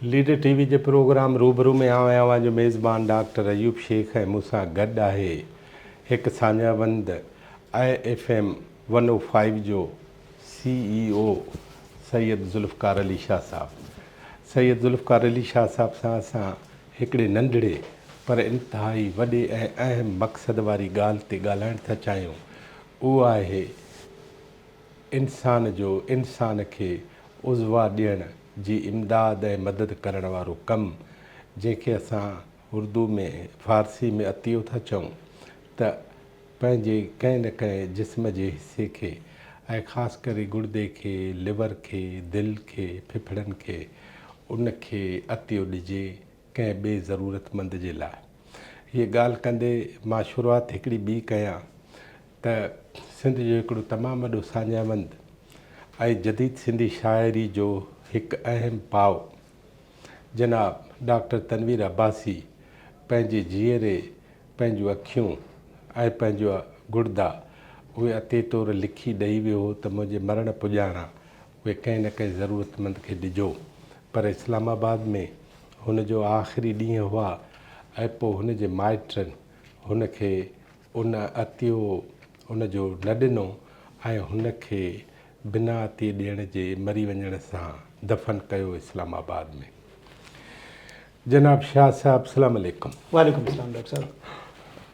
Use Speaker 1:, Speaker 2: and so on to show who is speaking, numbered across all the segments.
Speaker 1: Leader TV जे programme रूबरू में आया जो मेज़बान डॉक्टर अयूब शेख है मूंसां गॾु आहे हिकु सान्यावंद IFM 105 जो CEO सैयद ज़ुल्फ़कार अली शाह साहब। सैयद ज़ुल्फ़कार अली शाह साहब सां असां हिकिड़े नंढड़े पर इंतिहाई वॾे ऐं अहम मक़सद वारी ॻाल्हि ते ॻाल्हाइण था चाहियूं। उहो आहे इंसान खे उज़वा ॾियण जी इमदाद ऐं मदद करण वारो कमु, जंहिंखे असां उर्दू में फ़ारसी में अतियो था चऊं, त पंहिंजे कंहिं न कंहिं जिस्म जे हिसे खे ऐं ख़ासि करे गुर्दे खे, लिवर खे, दिलि खे, फिफड़नि खे, उनखे अतियो ॾिजे कंहिं ॿिए ज़रूरतमंद जे लाइ। हीअ ॻाल्हि कंदे मां शुरूआति हिकिड़ी ॿी कयां त सिंध जो हिकिड़ो तमामु वॾो सान्यावंद ऐं जदीद सिंधी शाइरी जो हिकु अहम पाव जनाब डॉक्टर तनवीर अब्बासी पंहिंजे जीअरे पंहिंजूं अखियूं ऐं पंहिंजा गुर्दा उहे अते तौरु लिखी ॾेई वियो हो त मुंहिंजे मरण पुॼाणा उहे कंहिं न कंहिं ज़रूरतमंद खे ॾिजो। पर इस्लामाबाद में हुनजो आख़िरी ॾींहुं हुआ ऐं पोइ हुनजे माइटनि हुनखे उन अतियो उनजो न ॾिनो ऐं हुनखे बिना अती ॾियण जे मरी वञण सां दफ़न कयो इस्लामाबाद में। जनाब शाह साहब अस्सलाम वालेकुम।
Speaker 2: वालेकुम सलाम डॉक्टर साहब।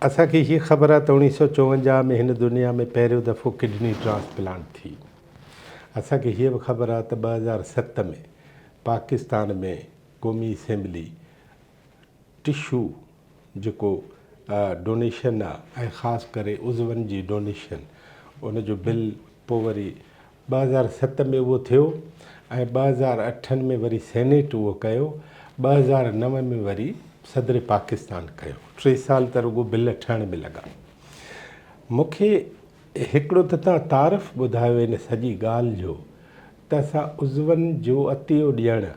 Speaker 1: असांखे हीअ ख़बर आहे त 1954 में हिन दुनिया में पहिरियों दफ़ो किडनी ट्रांसप्लांट थी। असांखे हीअ बि ख़बर आहे त 2007 में पाकिस्तान में क़ौमी असेंबली टिशू जेको डोनेशन आहे ऐं ख़ासि करे उज़वनि जी डोनेशन उनजो बिल पोइ वरी 2007 में उहो थियो ऐं 2008 में वरी सेनेट उहो कयो, 2009 में वरी सदर पाकिस्तान कयो। 3 साल त रुगो बिल ठहण में लॻा। मूंखे हिकिड़ो त तव्हां तारीफ़ ॿुधायो इन सॼी ॻाल्हि जो त असां उज़वनि जो अतियो ॾियणु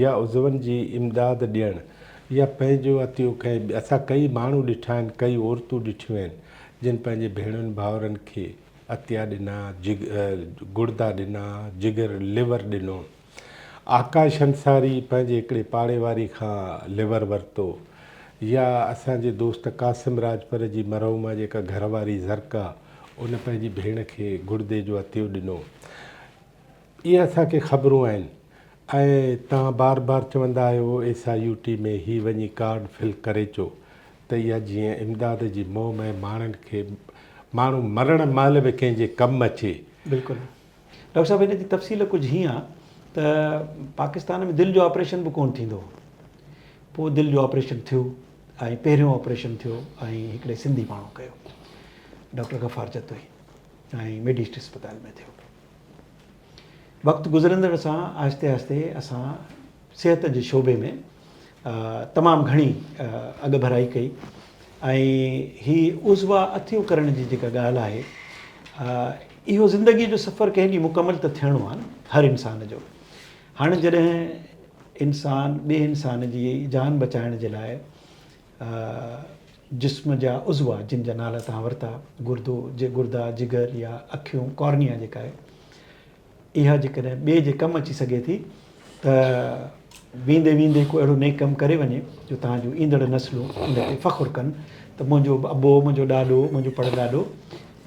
Speaker 1: या उज़वनि जी इमदाद ॾियणु या पंहिंजो अतियो कंहिं असां कई माण्हू ॾिठा आहिनि, कई औरतूं ॾिठियूं आहिनि जिन पंहिंजे भेणुनि भाउरनि खे अतिया ॾिना, गुर्दा ॾिना, जिगर लिवर ॾिनो। आकाश अंसारी पंहिंजे हिकिड़े पाड़े वारी खां लिवर वरितो, या असांजे दोस्त क़ासिम राजपर जी मरहूमा जेका घरवारी ज़रका उन पंहिंजी भेण खे गुर्दे जो अतियो ॾिनो। इहे असांखे ख़बरूं आहिनि ऐं तव्हां बार बार चवंदा आहियो SIUT में ही वञी कार्ड फिल करे अचो त इहा जीअं इमदाद जी मुहिम ऐं माण्हू मरण महिल बि कंहिंजे कमु अचे।
Speaker 2: बिल्कुलु डॉक्टर साहब, हिन जी तफ़सील कुझु हीअं आहे त पाकिस्तान में दिलि जो ऑपरेशन बि कोन्ह थींदो हो। पोइ दिलि जो ऑपरेशन थियो ऐं पहिरियों ऑपरेशन थियो ऐं हिकिड़े सिंधी माण्हू कयो, डॉक्टर गफ़ार जतोई ऐं मेडिस्ट अस्पताल में थियो। वक़्तु गुज़रंदड़ सां आहिस्ते आहिस्ते असां सिहत जे शोबे में तमामु घणी अॻु भराई कई ऐं ही उज़वा अतियो करण जी जेका ॻाल्हि आहे, इहो ज़िंदगीअ जो सफ़र कंहिं ॾींहुं मुकमल त थियणो आहे न हर इंसान जो। हाणे जॾहिं इंसान ॿिए इंसान जी जान बचाइण जे लाइ जिस्म जा उज़वा जिन जा नाला तव्हां वरिता, गुर्दा, जिगर या अखियूं, कॉर्निया जेका आहे, इहा जेकॾहिं ॿिए जे कमु अची सघे थी त वेंदे वेंदे को अहिड़ो नेक कमु करे वञे जो तव्हांजूं ईंदड़ नस्लूं उन ते फ़ख़ुरु कनि त मुंहिंजो अबो, मुंहिंजो ॾाॾो, मुंहिंजो परॾाॾो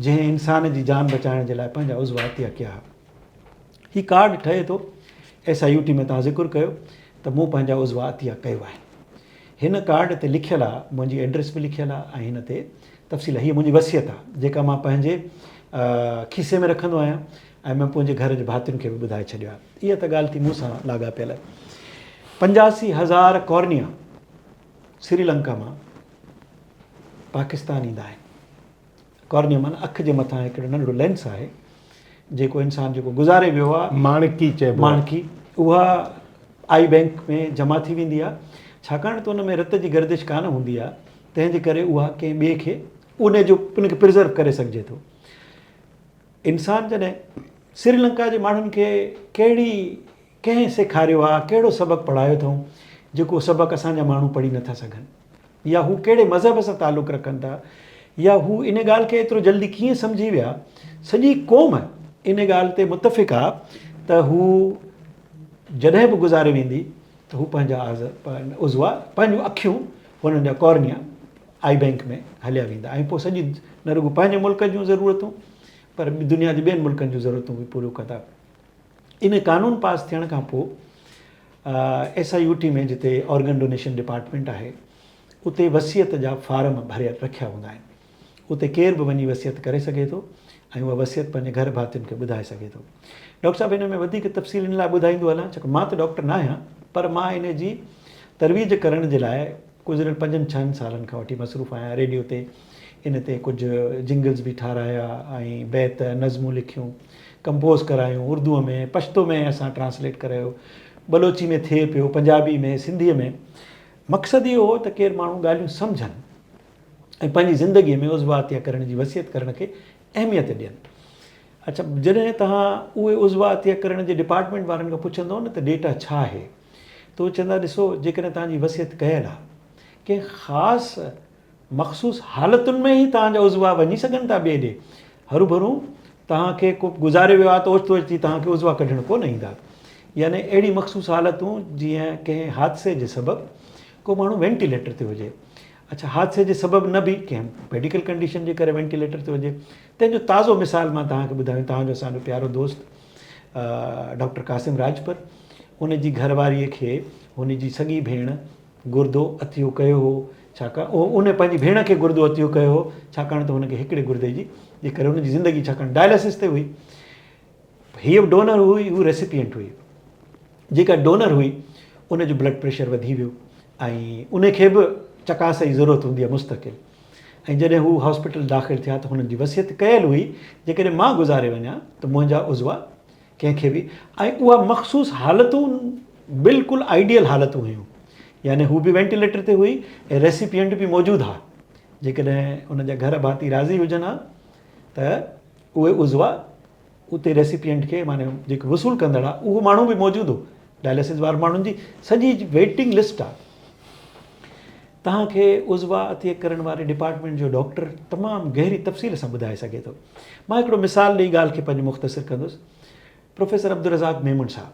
Speaker 2: जंहिं इंसान जी जान बचाइण जे लाइ पंहिंजा उज़वा अतिया कया। हीउ कार्ड ठहे थो, SIUT में तव्हां ज़िक्र कयो त मूं पंहिंजा उज़वा अतिया कयो आहे। हिन कार्ड ते लिखियलु आहे, मुंहिंजी एड्रेस बि लिखियलु आहे ऐं हिन ते तफ़सील, हीअ मुंहिंजी वसियत आहे जेका मां पंहिंजे खीसे में रखंदो आहियां ऐं मां पंहिंजे घर जे भातियुनि खे बि ॿुधाए छॾियो आहे। इहा त ॻाल्हि थी मूं सां लाॻापियल। 85,000 कॉर्निया श्रीलंका मां पाकिस्तान ईंदा आहिनि। कॉर्निया माना अखि जे मथां हिकिड़ो नंढिड़ो लेंस आहे जेको इंसानु जेको गुज़ारे वियो आहे,
Speaker 1: माणकी चइबो,
Speaker 2: माणकी, उहा आई बैंक में जमा थी वेंदी आहे। छाकाणि त उन में रत जी गर्दिश कान हूंदी आहे, तंहिंजे करे उहा कंहिं ॿिए खे उनखे प्रिज़र्व करे सघिजे थो। इंसानु जॾहिं श्रीलंका जे माण्हुनि खे कंहिं सेखारियो आहे, कहिड़ो सबक़ु पढ़ायो अथऊं जेको सबक़ु असांजा माण्हू पढ़ी नथा सघनि, या हू कहिड़े मज़हब सां तालुक़ु रखनि था, या हू इन ॻाल्हि खे एतिरो जल्दी कीअं सम्झी विया। सॼी क़ौम इन ॻाल्हि ते मुतफ़िक़ आहे त हू जॾहिं बि गुज़ारे वेंदी त हू पंहिंजा उज़वा पंहिंजूं अखियूं हुननि जा कॉर्निया आई बैंक में हलिया वेंदा ऐं पोइ सॼी न रुॻो पंहिंजे मुल्क जूं ज़रूरतूं पर दुनिया जे ॿियनि मुल्कनि जूं ज़रूरतूं बि पूरियूं कंदा। इन कानून पास थियण खां पोइ SIUT में जिते ऑर्गन डोनेशन डिपार्टमेंट आहे उते वसियत जा फार्म भरे रखिया हूंदा आहिनि। उते केर बि वञी वसियत करे सघे थो ऐं उहा वसियत पंहिंजे घर भातियुनि खे ॿुधाए सघे थो। डॉक्टर साहिबु हिन में वधीक तफ़सील इन लाइ ॿुधाईंदो हलां छो मां त डॉक्टर न आहियां पर मां इन जी तरवीज करण जे लाइ गुज़िरियल 5-6 सालनि खां वठी मसरूफ़ आहियां। रेडियो ते इन ते कुझु जिंगल्स बि ठाराया ऐं बैत नज़मूं लिखियूं, कंपोज़ करायूं, उर्दूअ में, पश्तो में असां ट्रांसलेट करायो, बलोची में थिए पियो, पंजाबी में, सिंधीअ में। मक़सदु इहो हो त केरु माण्हू ॻाल्हियूं सम्झनि ऐं पंहिंजी ज़िंदगीअ में उज़वाअतिया करण जी वसियत करण खे अहमियत ॾियनि। अच्छा, जॾहिं तव्हां उहे उज़वाअतिया करण जे डिपार्टमेंट वारनि खां पुछंदो न त डेटा छा आहे त उहे चवंदा ॾिसो जेकॾहिं तव्हांजी वसियत कयल आहे कंहिं ख़ासि मख़सूस हालतुनि में ई तव्हांजा उज़वा वञी सघनि था ॿिए ॾे, हरू भरू तव्हांखे को गुज़ारे वियो आहे त ओचितो ओचिती तव्हांखे उज़वा कढणु कोन ईंदा। यानी अहिड़ी मख़सूस हालतूं जीअं कंहिं हादसे जे सबबु को माण्हू वेंटिलेटर ते हुजे। अच्छा, हादसे जे सबबु न बि कंहिं मेडिकल कंडीशन जे करे वेंटिलेटर ते हुजे। तंहिंजो ताज़ो मिसाल मां तव्हांखे ॿुधायां, तव्हांजो असांजो प्यारो दोस्त डॉक्टर कासिम राजपर, उन जी घरवारीअ खे हुन जी सॻी भेण गुर्दो अतियो कयो हो। छाकाणि उन पंहिंजी भेण खे गुर्दो अतियो कयो हो छाकाणि त हुनखे हिकिड़े गुर्दे जी जे करे हुनजी ज़िंदगी छाकाणि डायलिसिस ते हुई। हीअ डोनर हुई, हू रेसिपिएंट हुई। जेका डोनर हुई उनजो ब्लड प्रेशर वधी वियो ऐं उनखे बि चकास जी ज़रूरत हूंदी आहे मुस्तक़िल। ऐं जॾहिं हू हॉस्पिटल दाख़िल थिया त हुननि जी वसियत कयल हुई जेकॾहिं मां गुज़ारे वञा त मुंहिंजा उज़वा कंहिंखे बि, ऐं उहा मख़सूस हालतूं बिल्कुलु आइडियल हालतूं हुयूं। यानी हू बि वेंटिलेटर ते हुई ऐं रेसिपिएंट बि मौजूदु आहे। जेकॾहिं उनजा घर भाती राज़ी हुजनि हा त उहे उज़वा उते रेसिपिएंट खे माने जेको वसूल कंदड़ आहे उहो माण्हू बि मौजूदु हो। डायलिसिस वारे माण्हुनि जी सॼी वेटिंग लिस्ट आहे। तव्हांखे उज़वा अतिया करण वारे डिपार्टमेंट जो डॉक्टर तमामु गहरी तफ़सील सां ॿुधाए सघे थो। मां हिकिड़ो मिसाल ॾेई ॻाल्हि खे पंहिंजो मुख़्तसिर कंदुसि। प्रोफेसर अब्दुल रज़ाक मेमन साहब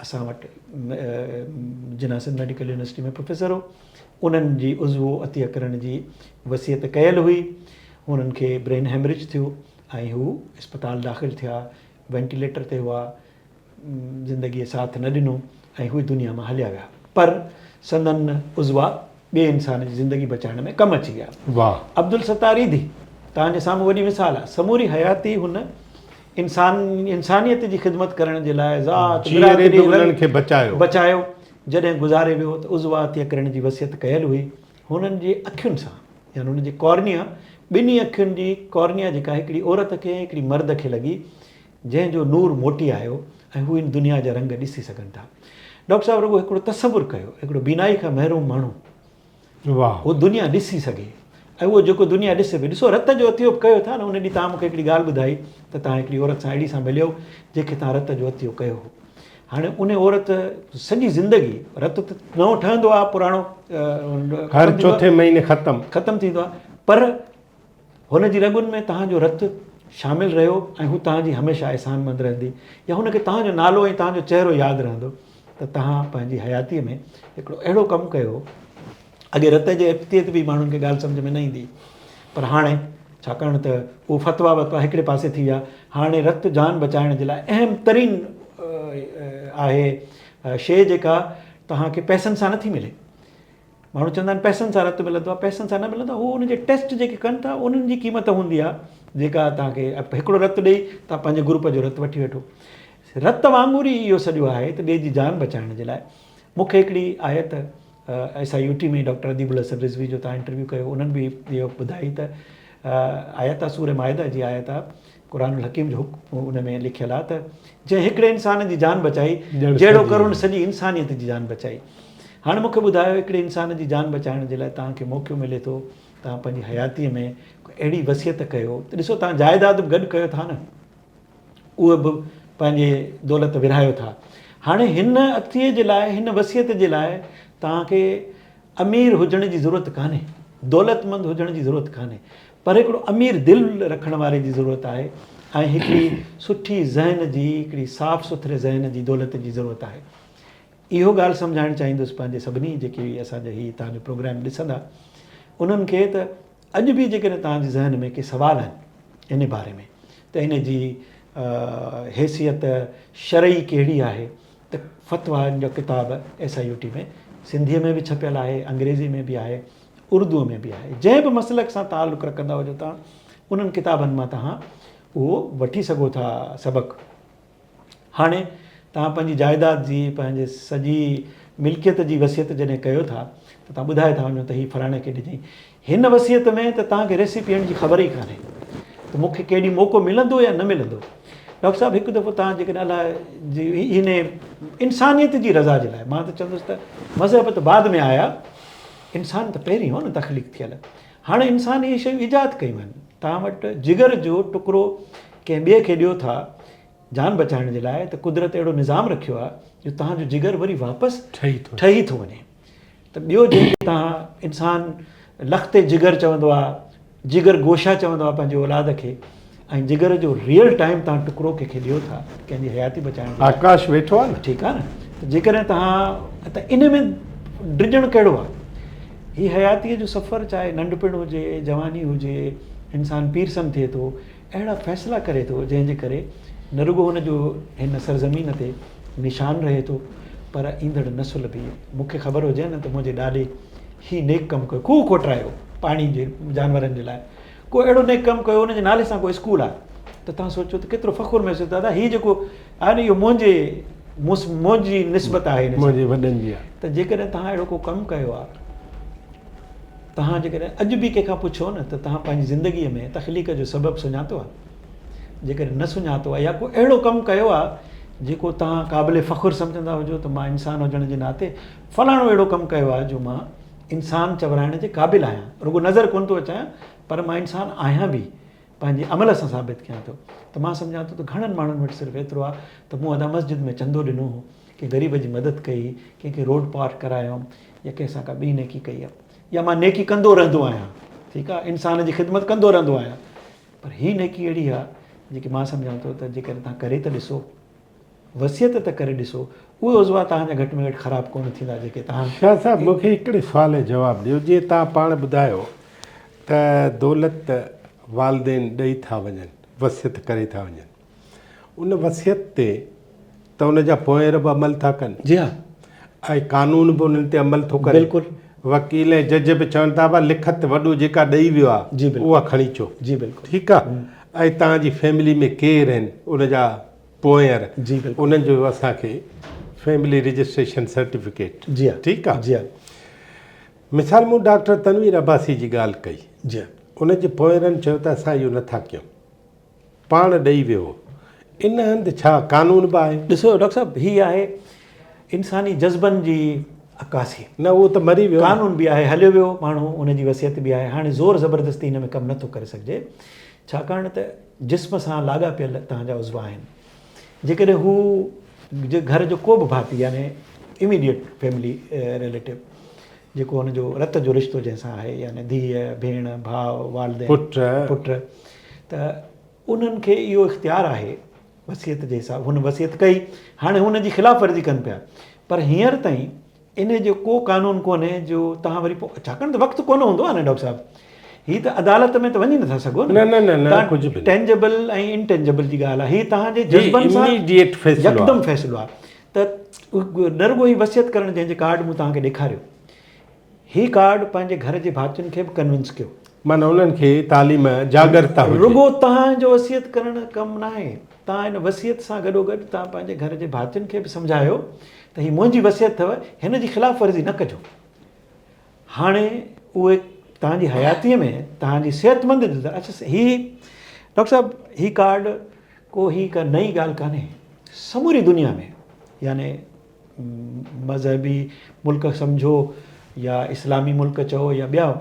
Speaker 2: असां वटि जिना सिंध मेडिकल यूनिवर्सिटी में प्रोफेसर हो। उन्हनि जी उज़वो अतिया करण जी वसियत कयल हुई। हुननि खे ब्रेन हेमरेज थियो ऐं हू अस्पताल दाख़िल थिया, वेंटिलेटर ते हुआ, ज़िंदगीअ साथ न ॾिनो ऐं हू दुनिया मां हलिया विया। पर संदन उज़वा ॿिए इंसान जी ज़िंदगी बचाइण में कमु अची विया।
Speaker 1: वाह।
Speaker 2: अब्दुल सत्तार ईदी तव्हांजे साम्हूं वॾी मिसाल आहे। समूरी हयाती हुन इंसानियत जी ख़िदमत करण जे लाइ
Speaker 1: उन्हनि खे
Speaker 2: बचायो। जॾहिं गुज़ारे वियो त उज़वा अतिया करण जी वसियत कयल हुई। हुननि जे अखियुनि सां यानी हुननि जे कॉर्निया, ॿिन्ही अखियुनि जी कॉर्निया जेका हिकिड़ी औरत खे हिकिड़ी मर्द खे लॻी जंहिंजो नूर मोटी आयो ऐं हू इन दुनिया जा रंग ॾिसी सघनि था। डॉक्टर साहिबु रुॻो हिकिड़ो तसवुरु कयो, हिकिड़ो बीनाई खां महरूम माण्हू उहो दुनिया ॾिसी सघे ऐं उहो जेको दुनिया ॾिसे पई। ॾिसो रत जो अतियो कयो था न, उन ॾींहुं तव्हां मूंखे हिकिड़ी ॻाल्हि ॿुधाई त तव्हां हिकिड़ी औरत सां अहिड़ी सां मिलियो जंहिंखे तव्हां रत जो अतियो कयो हो। हाणे उन औरत सॼी ज़िंदगी रत त नओं ठहंदो आहे, पुराणो
Speaker 1: हर चौथे महीने ख़तमु
Speaker 2: थींदो आहे, पर हुनजी रॻुनि में तव्हांजो रत शामिलु रहियो ऐं हू तव्हांजी हमेशह अहसानमंद रहंदी या हुनखे तव्हांजो नालो ऐं तव्हांजो चहिरो यादि रहंदो त तव्हां पंहिंजी हयातीअ में हिकिड़ो अहिड़ो कमु कयो। अॻे रत जे एफ़्तियत बि माण्हुनि खे ॻाल्हि सम्झ में न ईंदी, पर हाणे छाकाणि त उहो फतवा वतवा हिकिड़े पासे थी विया। हाणे रत जान बचाइण जे लाइ अहम तरीन आहे शइ जेका तव्हांखे पैसनि सां नथी मिले। माण्हू चवंदा आहिनि पैसनि सां रत मिलंदो आहे, पैसनि सां न मिलंदो आहे। उहो उनजे टेस्ट जेके कनि था उन्हनि जी क़ीमत हूंदी आहे जेका तव्हांखे हिकिड़ो रत ॾेई तव्हां पंहिंजे ग्रुप जो रत वठी वठो। रत वांगुरु ई इहो सॼो आहे त ॿिए जी जान बचाइण जे लाइ। मूंखे हिकिड़ी आयत SIUT में डॉक्टर अदीबुल हसन रिज़वी जो तव्हां इंटरव्यू कयो, उन्हनि बि इहो ॿुधाई त आयत आहे सूर माइदा जी आयत आहे, क़ुरानुल हकीम जो उन में लिखियलु आहे त जंहिं हिकिड़े इंसान जी जान बचाई जहिड़ो करुण सॼी इंसानियत जी जान बचाई। हाणे मूंखे ॿुधायो हिकिड़े इंसान जी जान बचाइण जे लाइ तव्हांखे मौक़ो मिले थो, तव्हां पंहिंजी हयातीअ में अहिड़ी वसियत कयो त ॾिसो तव्हां जाइदाद बि गॾु कयो था न, उहे बि पंहिंजे दौलत विरहायो था। हाणे हिन अतीअ जे लाइ, हिन वसियत जे लाइ तव्हांखे अमीर हुजण जी ज़रूरत कान्हे, दौलतमंद हुजण जी ज़रूरत कान्हे, पर हिकिड़ो अमीर दिलि रखण वारे जी ज़रूरत आहे ऐं हिकिड़ी सुठी ज़हन जी, हिकिड़ी साफ़ सुथरे ज़हन जी दौलत जी ज़रूरत आहे। इहो ॻाल्हि सम्झाइणु चाहींदुसि पंहिंजे सभिनी जेके असांजा हीअ तव्हांजो प्रोग्राम ॾिसंदा उन्हनि खे त अॼु बि जेकॾहिं तव्हांजे ज़हन में के सवाल आहिनि इन बारे में त इन जी हैसियत शरई कहिड़ी आहे त फ़तवा जो किताब SIUT में सिंधीअ में बि छपियल आहे, अंग्रेज़ी में बि आहे, उर्दूअ में बि आहे। जंहिं बि मसलक सां तालुक़ु रखंदा हुजो तव्हां उन्हनि किताबनि मां तव्हां उहो वठी सघो था सबक़ु। हाणे तव्हां पंहिंजी जाइदाद जी पंहिंजे सॼी मिल्कियत जी वसियत जॾहिं कयो था त तव्हां ॿुधाए था वञो त हीअ फलाणे खे ॾिजईं। हिन वसियत में त तव्हांखे रेसिपियन जी ख़बर ई कान्हे त मूंखे केॾी मौक़ो मिलंदो या न मिलंदो। डॉक्टर साहिबु हिकु दफ़ो तव्हां जेकॾहिं अलाए इन इंसानियत जी रज़ा जे लाइ, मां त चवंदुसि त मज़हब त बाद में आया, इंसान त पहिरीं हो न तख़लीक़ थियल। हाणे इंसान इहे शयूं ईजाद कयूं आहिनि। तव्हां वटि जिगर जो टुकड़ो कंहिं ॿिए खे ॾियो था जान बचाइण जे लाइ त कुदरत अहिड़ो निज़ाम रखियो आहे जो तव्हांजो जिगर वरी वापसि ठही थो वञे। त ॿियो जंहिंखे तव्हां इंसान लख़्ते जिगर चवंदो आहे, जिगर गोशा चवंदो आहे पंहिंजे औलाद खे, ऐं जिगर जो रियल टाइम तव्हां टुकड़ो कंहिंखे ॾियो था कंहिंजी हयाती बचाइण,
Speaker 1: आकाश वेठो आहे न,
Speaker 2: ठीकु आहे न। त जेकॾहिं तव्हां त इन में डिॼणु कहिड़ो आहे? हीअ हयातीअ जो सफ़र चाहे नंढपिण हुजे जवानी हुजे, इंसान पीरसन थिए थो, अहिड़ा फ़ैसिला करे थो जंहिंजे करे न रुॻो हुनजो हिन सरज़मीन ते निशान रहे थो पर ईंदड़ नसुल बि। मूंखे ख़बर हुजे न त मुंहिंजे ॾाॾे ही नेक कमु कयो, खूह खोटायो पाणी जे जानवरनि जे लाइ, को अहिड़ो नेक कमु कयो हुनजे नाले सां को स्कूल आहे त तव्हां सोचो त केतिरो फ़ख़ुरु महसूसु। दादा हीअ जेको आहे न इहो मुंहिंजी निस्बत आहे,
Speaker 1: मुंहिंजे वॾनि जी आहे।
Speaker 2: त जेकॾहिं तव्हां अहिड़ो को कमु कयो आहे, तव्हां जेकॾहिं अॼु बि कंहिंखां पुछो न त तव्हां पंहिंजी ज़िंदगीअ में तख़लीक़ जो सबबु सुञातो आहे, जेकॾहिं न सुञातो आहे या को अहिड़ो कमु कयो आहे जेको तव्हां क़ाबिल फ़ख़ुरु सम्झंदा हुजो त मां इंसान हुजण जे नाते फलाणो अहिड़ो कमु कयो आहे जो मां इंसान चवराइण जे क़ाबिल आहियां, रुॻो नज़र कोन थो अचां पर मां इंसान आहियां बि, पंहिंजे अमल सां साबित कयां थो, त मां सम्झां थो त घणनि माण्हुनि वटि सिर्फ़ु एतिरो आहे त मूं अदा मस्जिद में चंदो ॾिनो, कंहिं ग़रीब जी मदद कई, कंहिंखे रोड पार करायोमि या कंहिंसां का ॿी नेकी कई आहे, या मां नेकी कंदो रहंदो आहियां, ठीकु आहे, इंसान जी ख़िदमत कंदो रहंदो आहियां। पर हीअ नेकी अहिड़ी आहे जेकी मां सम्झां थो त जेकॾहिं तव्हां करे त ॾिसो, वसियत त करे ॾिसो, उहे उज़वा तव्हांजा घटि में घटि ख़राबु कोन थींदा। जेके तव्हां
Speaker 1: शाह साहिबु मूंखे हिकिड़े सुवाल जो जवाबु ॾियो। जीअं तव्हां पाण ॿुधायो त दौलत वालदेन ॾेई था वञनि, वसियत करे था वञनि, उन वसियत ते त उनजा पोयर बि अमल था कनि।
Speaker 2: जी हा,
Speaker 1: ऐं कानून बि उन्हनि ते अमल थो करे।
Speaker 2: बिल्कुलु।
Speaker 1: वकील ऐं जज बि चवनि था भाई लिखत वॾो जेका ॾेई वियो आहे
Speaker 2: जी बिल्कुलु,
Speaker 1: उहा खणी अचो।
Speaker 2: जी बिल्कुलु,
Speaker 1: ठीकु आहे। ऐं तव्हांजी फैमिली में केरु आहिनि उनजा पोयर,
Speaker 2: जी बिल्कुलु,
Speaker 1: उन्हनि जो असांखे फैमिली रजिस्ट्रेशन सर्टिफिकेट।
Speaker 2: जी हा,
Speaker 1: ठीकु आहे।
Speaker 2: जी हा,
Speaker 1: मिसाल मूं डॉक्टर तनवीर अब्बासी जी ॻाल्हि कई,
Speaker 2: जी हा,
Speaker 1: उनजे पोयरनि चयो त असां इहो नथा कयूं, पाण ॾेई वियो, इन हंधि छा कानून बि आहे?
Speaker 2: ॾिसो डॉक्टर साहिबु, हीअ आहे इंसानी जज़्बनि जी अकासी।
Speaker 1: न उहो त मरी वियो,
Speaker 2: कानून बि आहे, हलियो वियो माण्हू, उनजी वसियत बि आहे। हाणे ज़ोर ज़बरदस्ती हिन में कमु नथो करे सघिजे, छाकाणि त जिस्म सां लाॻापियल तव्हांजा उज़वा आहिनि। जेकॾहिं हू घर जो को बि भाती यानी इमीडिएट फैमिली रिलेटिव जेको हुनजो रत जो रिश्तो जंहिंसां आहे, यानी धीअ भेण भाउ वालदेन पुट, त उन्हनि खे इहो इख़्तियार आहे वसियत जे हिसाब, हुन वसियत कई, हाणे हुनजी ख़िलाफ़ वर्ज़ी कनि पिया, पर हींअर ताईं इन जो को कानून कोन्हे जो तव्हां वरी पोइ, छाकाणि त वक़्तु कोन हूंदो आहे न डॉक्टर साहिबु, हीअ त अदालत में त वञी नथा सघो
Speaker 1: न कुझु बि
Speaker 2: टेंजेबल ऐं इनटेंजेबल जी ॻाल्हि आहे, हीअ तव्हांजे जज़्बनि सां यकदमि फ़ैसिलो आहे। त नरुगो ई वसियत करणु जंहिंजे कार्ड मूं तव्हांखे ॾेखारियो, हीअ कार्ड पंहिंजे घर जे भातियुनि खे बि कन्विंस कयो,
Speaker 1: माना उन्हनि खे तालीम जागरता हुजे।
Speaker 2: रुॻो तव्हांजो वसियत करणु कमु न आहे, तव्हां हिन वसियत सां गॾोगॾु तव्हां पंहिंजे घर जे भातियुनि खे बि सम्झायो त हीअ मुंहिंजी वसियत अथव, हिन जी ख़िलाफ़ वर्ज़ी न कजो। हाणे उहे तव्हांजी हयातीअ में तव्हांजी सिहतमंद, अच्छा हीअ डॉक्टर साहिबु हीअ कार्ड को हीअ का नई ॻाल्हि कान्हे, समूरी दुनिया में यानी मज़हबी मुल्क सम्झो या इस्लामी मुल्क चओ या ॿिया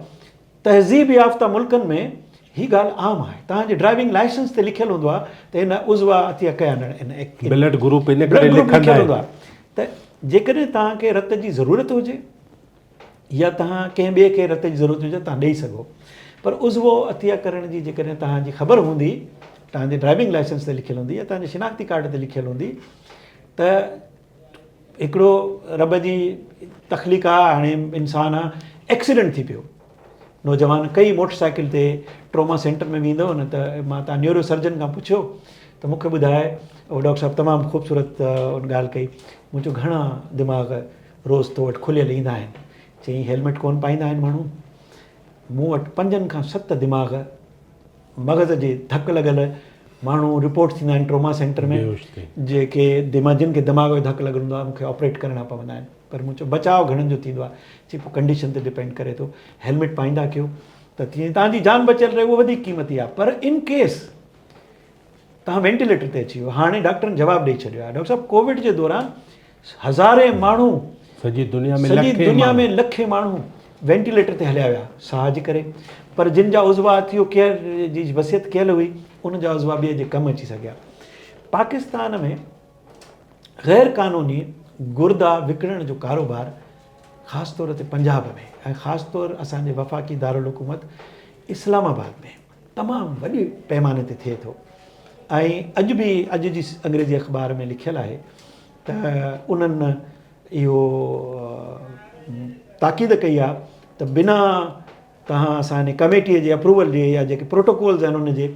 Speaker 2: तहज़ीब याफ़्ता मुल्कनि में हीअ ॻाल्हि आम आहे। तव्हांजे ड्राइविंग लाइसेंस ते लिखियलु हूंदो आहे त हिन उज़वा अतिया कया
Speaker 1: ब्लड ग्रुप इन करे लिखियलु
Speaker 2: हूंदो आहे। त जेकॾहिं तव्हांखे रत जी ज़रूरत हुजे या तव्हां कंहिं ॿिए खे रत जी ज़रूरत हुजे तव्हां ॾेई सघो, पर उज़वो अतिया करण जी जेकॾहिं तव्हांजी ख़बर हूंदी, तव्हांजे ड्राइविंग लाइसेंस ते लिखियलु हूंदी या तव्हांजे शिनाख्ती कार्ड ते लिखियलु हूंदी, त हिकिड़ो रब जी तख़लीक़ आहे, हाणे इंसानु आहे, एक्सीडेंट थी पियो, नौजवान कई मोटरसाइकिल ते ट्रोमा सेंटर में वेंदो न त मां तव्हां न्यूरो सर्जन खां पुछियो त मूंखे ॿुधाए, उहो डॉक्टर साहब तमामु ख़ूबसूरत उन ॻाल्हि कई। मुंहिंजो घणा दिमाग़ रोज़ तो वटि खुलियल ईंदा आहिनि। चई हेलमेट कोन पाईंदा आहिनि माण्हू, मूं वटि 5 खां 7 दिमाग़ मग़ज़ जे धक लॻल माण्हू रिपोर्ट थींदा आहिनि ट्रोमा सेंटर में, जेके जिन खे दिमाग़ जो धक लॻल हूंदो आहे, मूंखे ऑपरेट करणा पवंदा आहिनि। पर मुंहिंजो बचाव घणनि जो थींदो आहे, चई पोइ कंडीशन ते डिपेंड करे थो, हेलमेट पाईंदा कयो त तीअं तव्हांजी जान बचियल रहे, उहो वधीक क़ीमती आहे। पर इन केस तव्हां वेंटिलेटर ते अची वियो, हाणे डॉक्टरनि जवाबु ॾेई छॾियो आहे। डॉक्टर साहब कोविड जे दौरान हज़ारे माण्हू
Speaker 1: सॼी दुनिया में
Speaker 2: लखे माण्हू वेंटिलेटर ते हलिया विया साह जे करे, पर जिन जा उज़वा थियो केयर जी वसियत कयल हुई, उन जा उज़वा ॿिए जे कमु अची सघिया। पाकिस्तान में ग़ैर क़ानूनी गुर्दा विकिणण जो कारोबार ख़ासि तौर ते पंजाब में ऐं ख़ासि तौर असांजे वफ़ाक़ी दारुल हुकूमत इस्लामाबाद में तमामु वॾे पैमाने ते थिए थो। ऐं अॼु जी अंग्रेज़ी अख़बार में लिखियलु आहे त उन्हनि इहो ताक़ीद कई आहे त बिना तव्हां असांजे कमेटीअ जे अप्रूवल जे या जेके प्रोटोकॉल्स आहिनि उन जे,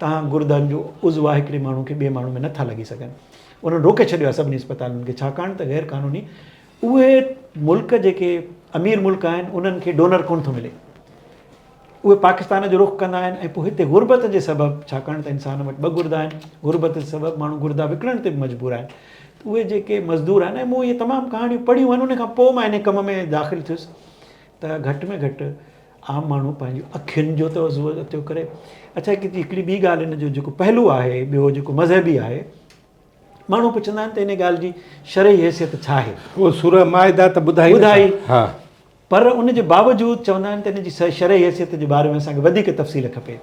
Speaker 2: तव्हां गुर्दनि जो उज़वा हिकिड़े माण्हू खे ॿिए माण्हू में नथा लॻी सघनि। उन्हनि रोके छॾियो आहे सभिनी अस्पतालुनि खे, छाकाणि त ग़ैर क़ानूनी उहे मुल्क जेके अमीर मुल्क आहिनि उन्हनि खे डोनर कोन थो मिले, उहे पाकिस्तान जो रुख़ कंदा आहिनि। ऐं पोइ हिते गुरबत जे सबबु, छाकाणि त इंसान वटि 2 गुर्दा आहिनि, गुरबत जे सबबु माण्हू गुर्दा विकिणण ते बि मजबूर आहिनि। उहे जेके मज़दूर आहिनि, ऐं मूं इहे तमामु कहाणियूं पढ़ियूं आहिनि, उन खां पोइ मां इन कम में दाख़िलु थियुसि, त घटि में घटि आम माण्हू पंहिंजूं अखियुनि जो त उज़ो थियो करे। अच्छा, हिकिड़ी ॿी ॻाल्हि इन जो जेको पहलू आहे, ॿियो जेको मज़हबी आहे, माण्हू पुछंदा आहिनि त इन ॻाल्हि जी शरई हैसियत छा आहे।
Speaker 1: उहो सूरह माइदा त ॿुधाई, हा,
Speaker 2: पर उन जे बावजूदि चवंदा आहिनि त इन जी शरई हैसियत जे बारे में असांखे वधीक तफ़सील खपे।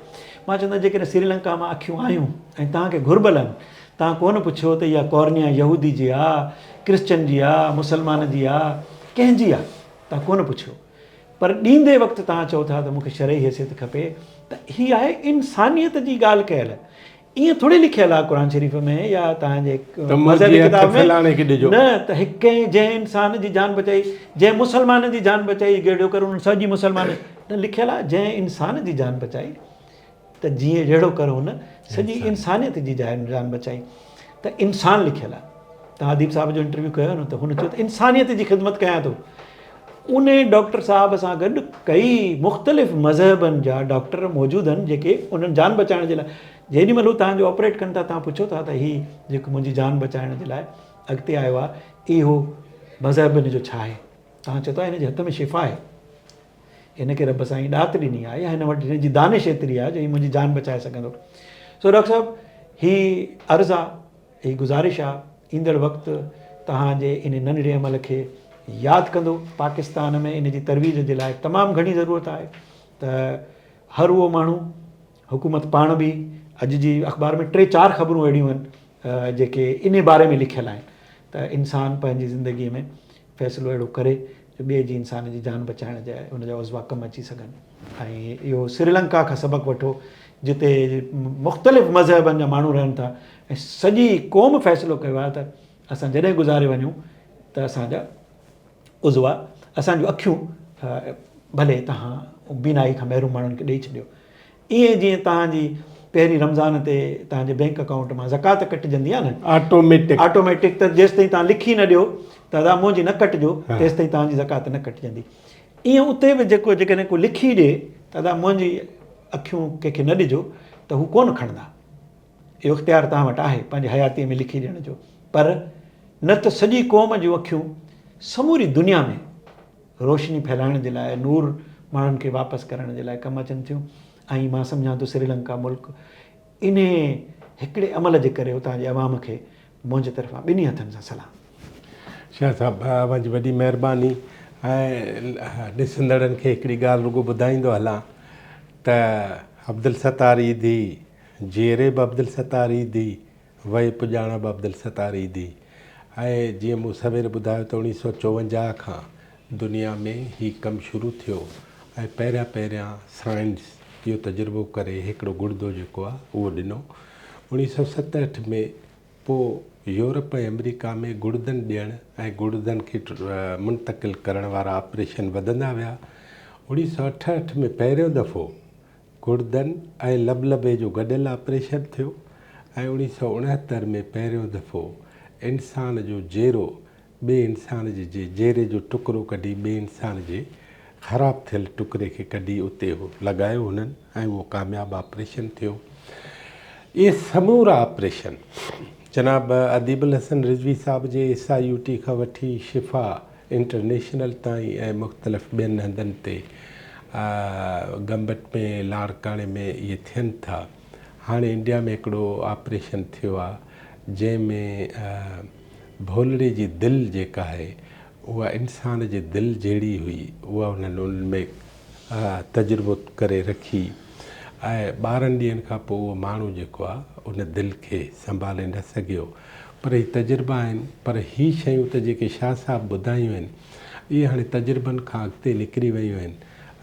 Speaker 2: मां चवंदो आहियां जेकॾहिं श्रीलंका मां अखियूं आयूं ऐं तव्हांखे घुर्बल आहिनि, तव्हां कोन पुछियो त इहा कॉर्निया यहूदी जी आहे, क्रिश्चन जी आहे, मुसलमान जी आहे, कंहिंजी आहे, तव्हां कोन पुछियो। पर ॾींदे वक़्तु तव्हां चओ था त मूंखे शरई हैसियत खपे, त हीअ आहे इंसानियत जी ॻाल्हि कयल। ईअं थोरी लिखियलु आहे क़ुर शरीफ़ में या तव्हांजे मज़हबी किताब में न त हिकु जंहिं इंसान जी जान बचाई, जंहिं मुसलमान जी जान बचाई, जहिड़ो कर उन सॼी मुसलमान न लिखियलु आहे, जंहिं इंसान जी जान बचाई त जीअं जहिड़ो कर हुन सॼी इंसानियत जी जान बचाई, त इंसान लिखियलु आहे। तव्हां अदीब साहिब जो इंटरव्यू कयो न, त हुन चयो त इंसानियत जी ख़िदमत कयां थो। उन डॉक्टर साहिब सां गॾु कई मुख़्तलिफ़ मज़हबनि जा डॉक्टर मौजूदु आहिनि, जेके उन्हनि जान बचाइण जे लाइ जेॾी महिल तव्हांजो ऑपरेट कनि था, तव्हां पुछो था त हीउ जेको मुंहिंजी जान बचाइण जे लाइ अॻिते आयो आहे, इहो मज़हब हिन जो छा आहे। तव्हां चओ था हिन जे हथ में शिफ़ा आहे, हिन खे रब साईं ॾात ॾिनी आहे, या हिन वटि हिन जी दानिश एतिरी आहे जो हीउ मुंहिंजी जान बचाए सघंदो। सो डॉक्टर साहिबु, हीअ अर्ज़ु आहे, हीअ गुज़ारिश आहे, ईंदड़ वक़्तु तव्हांजे इन नंढड़े अमल खे यादि कंदो। पाकिस्तान में इन जी तरवीज़ जे लाइ तमामु घणी ज़रूरत आहे त हर उहो माण्हू, हुकूमत पाण बि, अॼु जी अख़बार में 3-4 ख़बरूं अहिड़ियूं आहिनि जेके इन बारे में लिखियलु आहिनि त इंसान पंहिंजी ज़िंदगीअ में फ़ैसिलो अहिड़ो करे जो ॿिए जी इंसान जी जान बचाइण जा उनजा उज़वा कमु अची सघनि। ऐं इहो श्रीलंका खां सबक़ु वठो, जिते मुख़्तलिफ़ मज़हबनि जा माण्हू रहनि था ऐं सॼी क़ौम फ़ैसिलो कयो आहे त असां जॾहिं गुज़ारे वञूं त असांजा उज़वा, असांजूं अखियूं भले तव्हां बीनाई खां महिरूम माण्हुनि खे ॾेई छॾियो। ईअं जीअं तव्हांजी पहिरीं रमज़ान ते तव्हांजे बैंक अकाउंट मां ज़कात कटिजंदी आहे न, ऑटोमेटिक, त जेसिताईं तव्हां लिखी न ॾियो त दादा मुंहिंजी न कटिजो, तेसिताईं तव्हांजी ज़कात न कटिजंदी। ईअं उते बि जेकॾहिं को लिखी ॾिए त दादा मुंहिंजी अखियूं कंहिंखे न ॾिजो, त हू कोन खणंदा। इहो इख़्तियार तव्हां वटि आहे पंहिंजी हयातीअ में लिखी ॾियण जो। पर न त सॼी क़ौम जूं अखियूं समूरी दुनिया में रोशनी फैलाइण जे लाइ, नूर माण्हुनि खे वापसि करण जे लाइ कमु अचनि थियूं। ऐं मां सम्झां थो श्रीलंका मुल्क इन हिकिड़े अमल जे करे उतां जे अवाम खे मुंहिंजे तरफ़ां ॿिन्ही हथनि सां सलाह।
Speaker 1: शाह साहिबु, अवां जी वॾी महिरबानी। ऐं ॾिसंदड़नि खे हिकिड़ी ॻाल्हि रुॻो ॿुधाईंदो हलां त अब्दुल सत्तार ईदी, जेरे बि अब्दुल सत्तार ईदी, वई पुॼाण बि अब्दुल सत्तार ईदी। ऐं जीअं मूं सवेर ॿुधायो त 1954 खां दुनिया में हीउ कमु शुरू थियो ऐं पहिरियां साइंस इहो तजुर्बो करे हिकिड़ो गुर्दो जेको आहे उहो ॾिनो। 1967 में पोइ यूरोप ऐं अमेरिका में गुर्दनि ॾियणु ऐं गुर्दनि खे मुंतक़िल करण वारा ऑपरेशन वधंदा विया। 1968 में पहिरियों दफ़ो गुर्दनि ऐं लबलबे जो गॾियल ऑपरेशन थियो ऐं 1969 में पहिरियों दफ़ो इंसान जो जेरो ॿिए इंसान जे जेरे जो टुकड़ो कढी ॿिए इंसान जे ख़राबु थियल टुकड़े खे कढी उते हो लॻायो हुननि ऐं उहो कामयाबु ऑपरेशन थियो। इहे समूरा ऑपरेशन जनाब अदीबुल हसन रिज़वी साहब जे SIUT खां वठी शिफ़ा इंटरनेशनल ताईं ऐं मुख़्तलिफ़ ॿियनि हंधनि ते गंबट में लाड़काणे में इहे थियनि था। हाणे इंडिया में हिकिड़ो ऑपरेशन थियो आहे जंहिंमें भोलड़े जी दिलि जेका आहे उहा इंसान जे दिलि जहिड़ी हुई उहा उन्हनि उनमें तजुर्बो करे रखी ऐं 12 ॾींहंनि खां पोइ उहो माण्हू जेको आहे उन दिलि खे संभाले न सघियो। पर ही तजुर्बा आहिनि, पर ही शयूं त जेके शाह साहब ॿुधायूं आहिनि इहे हाणे तजुर्बनि खां अॻिते निकिरी वियूं आहिनि।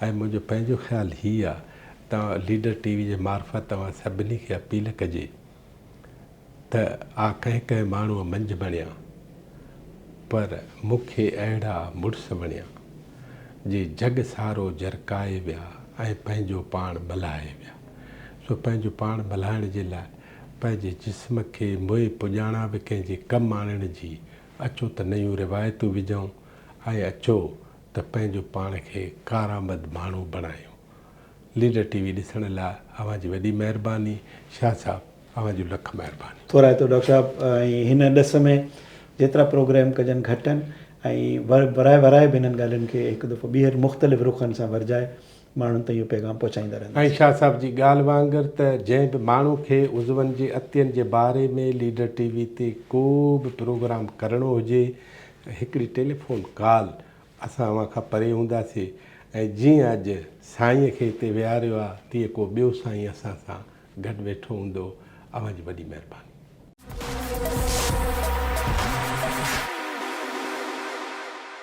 Speaker 1: ऐं मुंहिंजो पंहिंजो ख़्यालु हीअ आहे तव्हां लीडर TV जे मार्फत तव्हां सभिनी खे अपील कजे त कंहिं कंहिं माण्हूअ मंझि बणिया पर मूंखे अहिड़ा मुड़ुस वणिया जे जग सारो जरकाए विया ऐं पंहिंजो पाण बलाए विया। सो पंहिंजो पाण बलाइण जे लाइ पंहिंजे जिस्म खे मोए पुॼाणा बि कंहिंजे कमु आणण जी अचो त नयूं रिवायतूं विझूं ऐं अचो त पंहिंजो पाण खे कारआमद माण्हू बणायूं। लीडर TV ॾिसण लाइ अव्हां जी वॾी महिरबानी। शाह साहब अव्हां जी लख महिरबानी।
Speaker 2: थोरा तो डॉक्टर साहब ऐं हिन ॾिस में जेतिरा प्रोग्राम कजनि घटि आहिनि ऐं वराए बि हिननि ॻाल्हियुनि खे हिकु दफ़ो ॿीहर मुख़्तलिफ़ रुखनि सां वरजाए माण्हुनि ताईं इहो पैगाम पहुचाईंदा रहंदा।
Speaker 1: ऐं शाह साहब जी ॻाल्हि वांगुरु त जंहिं बि माण्हू खे उज़वनि जे अतियनि जे बारे में लीडर TV ते को बि प्रोग्राम करिणो हुजे हिकिड़ी टेलीफोन कॉल असां अव्हां खां परे हूंदासीं ऐं जीअं अॼु साईंअ खे हिते विहारियो आहे तीअं को ॿियो साईं असां सां गॾु वेठो हूंदो। अव्हां जी वॾी महिरबानी।